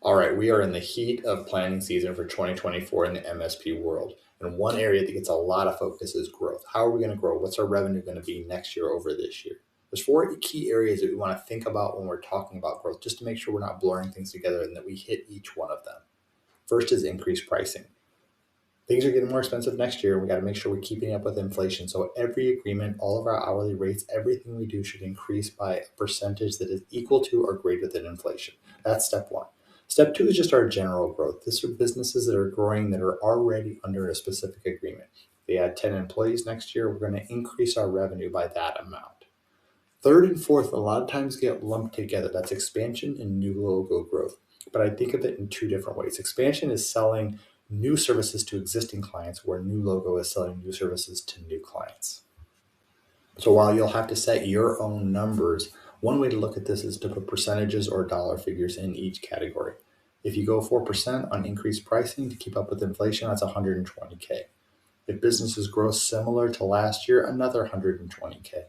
All right, we are in the heat of planning season for 2024 in the MSP world. And one area that gets a lot of focus is growth. How are we going to grow? What's our revenue going to be next year over this year? There's four key areas that we want to think about when we're talking about growth, just to make sure we're not blurring things together and that we hit each one of them. First is increased pricing. Things are getting more expensive next year, and we got to make sure we're keeping up with inflation. So every agreement, all of our hourly rates, everything we do should increase by a percentage that is equal to or greater than inflation. That's step one. Step two is just our general growth. These are businesses that are growing that are already under a specific agreement. If they add 10 employees next year, we're going to increase our revenue by that amount. Third and fourth, a lot of times get lumped together. That's expansion and new logo growth. But I think of it in two different ways. Expansion is selling new services to existing clients, where new logo is selling new services to new clients. So while you'll have to set your own numbers, one way to look at this is to put percentages or dollar figures in each category. If you go 4% on increased pricing to keep up with inflation, that's 120K. If businesses grow similar to last year, another 120K.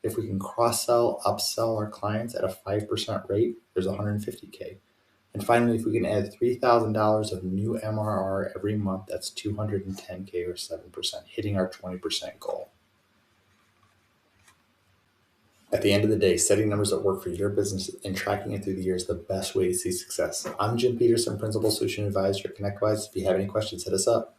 If we can cross-sell, upsell our clients at a 5% rate, there's 150K. And finally, if we can add $3,000 of new MRR every month, that's 210K or 7%, hitting our 20% goal. At the end of the day, setting numbers that work for your business and tracking it through the years is the best way to see success. I'm Jim Peterson, Principal Solution Advisor at ConnectWise. If you have any questions, hit us up.